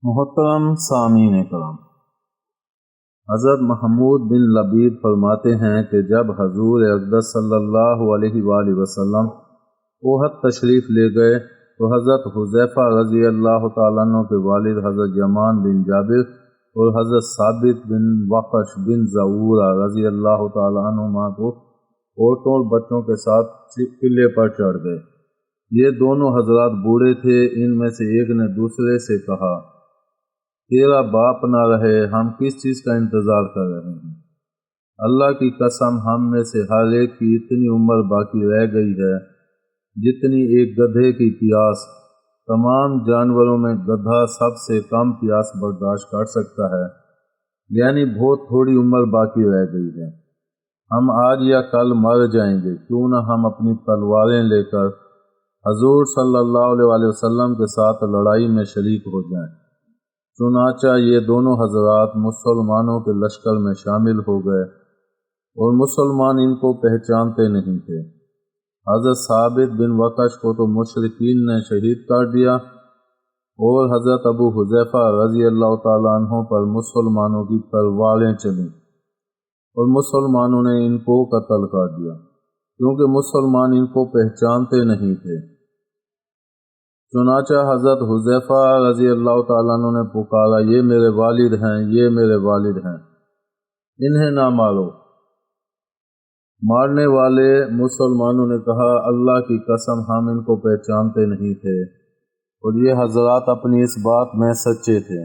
محترم سامعین کرام، حضرت محمود بن لبید فرماتے ہیں کہ جب حضور اقدس صلی اللہ علیہ وآلہ وسلم احد تشریف لے گئے تو حضرت حذیفہ رضی اللہ تعالیٰ عنہ کے والد حضرت یمان بن جابر اور حضرت ثابت بن وقش بن زعورہ رضی اللہ تعالیٰ عنہما کو عورتوں اور بچوں کے ساتھ قلعے پر چڑھ گئے۔ یہ دونوں حضرات بوڑھے تھے۔ ان میں سے ایک نے دوسرے سے کہا، تیرا باپ نہ رہے، ہم کس چیز کا انتظار کر رہے ہیں؟ اللہ کی قسم، ہم میں سے ہر ایک کی اتنی عمر باقی رہ گئی ہے جتنی ایک گدھے کی پیاس۔ تمام جانوروں میں گدھا سب سے کم پیاس برداشت کر سکتا ہے، یعنی بہت تھوڑی عمر باقی رہ گئی ہے۔ ہم آج یا کل مر جائیں گے، کیوں نہ ہم اپنی تلواریں لے کر حضور صلی اللہ علیہ وسلم کے ساتھ لڑائی میں شریک ہو جائیں۔ چنانچہ یہ دونوں حضرات مسلمانوں کے لشکر میں شامل ہو گئے اور مسلمان ان کو پہچانتے نہیں تھے۔ حضرت ثابت بن وقش کو تو مشرکین نے شہید کر دیا اور حضرت ابو حذیفہ رضی اللہ تعالیٰ عنہ پر مسلمانوں کی تلواریں چلیں اور مسلمانوں نے ان کو قتل کر دیا، کیونکہ مسلمان ان کو پہچانتے نہیں تھے۔ چنانچہ حضرت حذیفہ رضی اللہ تعالیٰ عنہ نے پکارا، یہ میرے والد ہیں، یہ میرے والد ہیں، انہیں نہ مارو۔ مارنے والے مسلمانوں نے کہا، اللہ کی قسم، ہم ان کو پہچانتے نہیں تھے، اور یہ حضرات اپنی اس بات میں سچے تھے۔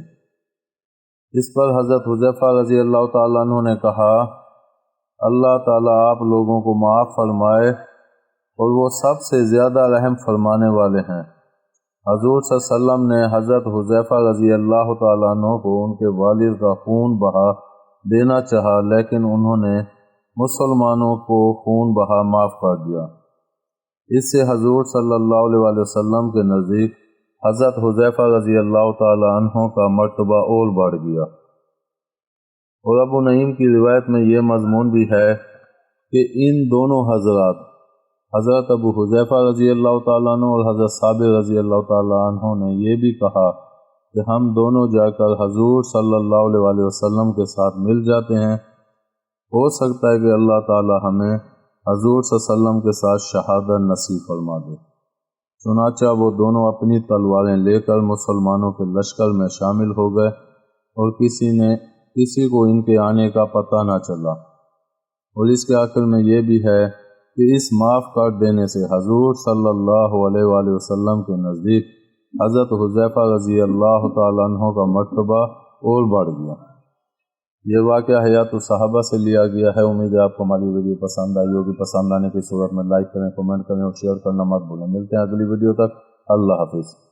اس پر حضرت حذیفہ رضی اللہ تعالیٰ عنہ نے کہا، اللہ تعالیٰ آپ لوگوں کو معاف فرمائے اور وہ سب سے زیادہ رحم فرمانے والے ہیں۔ حضور صلی اللہ علیہ وسلم نے حضرت حذیفہ رضی اللہ تعالیٰ عنہ کو ان کے والد کا خون بہا دینا چاہا، لیکن انہوں نے مسلمانوں کو خون بہا معاف کر دیا۔ اس سے حضور صلی اللہ علیہ وسلم کے نزدیک حضرت حذیفہ رضی اللہ تعالیٰ عنہ کا مرتبہ اور بڑھ گیا۔ اور ابو نعیم کی روایت میں یہ مضمون بھی ہے کہ ان دونوں حضرات، حضرت ابو حذیفہ رضی اللہ تعالیٰ عنہ اور حضرت ثابت رضی اللہ تعالیٰ عنہ نے یہ بھی کہا کہ ہم دونوں جا کر حضور صلی اللہ علیہ وسلم کے ساتھ مل جاتے ہیں، ہو سکتا ہے کہ اللہ تعالیٰ ہمیں حضور صلی اللہ علیہ وسلم کے ساتھ شہادت نصیب فرما دے۔ چنانچہ وہ دونوں اپنی تلواریں لے کر مسلمانوں کے لشکر میں شامل ہو گئے اور کسی کو ان کے آنے کا پتہ نہ چلا۔ اور اس کے آخر میں یہ بھی ہے کہ اس معاف کر دینے سے حضور صلی اللہ علیہ وآلہ وسلم کے نزدیک حضرت حذیفہ رضی اللہ تعالیٰ عنہ کا مرتبہ اور بڑھ گیا۔ یہ واقعہ حیات الصحابہ سے لیا گیا ہے۔ امید ہے آپ کو ہماری ویڈیو پسند آئی ہوگی۔ پسند آنے کی صورت میں لائک کریں، کمنٹ کریں اور شیئر کرنا مت بھولیں۔ ملتے ہیں اگلی ویڈیو تک۔ اللہ حافظ۔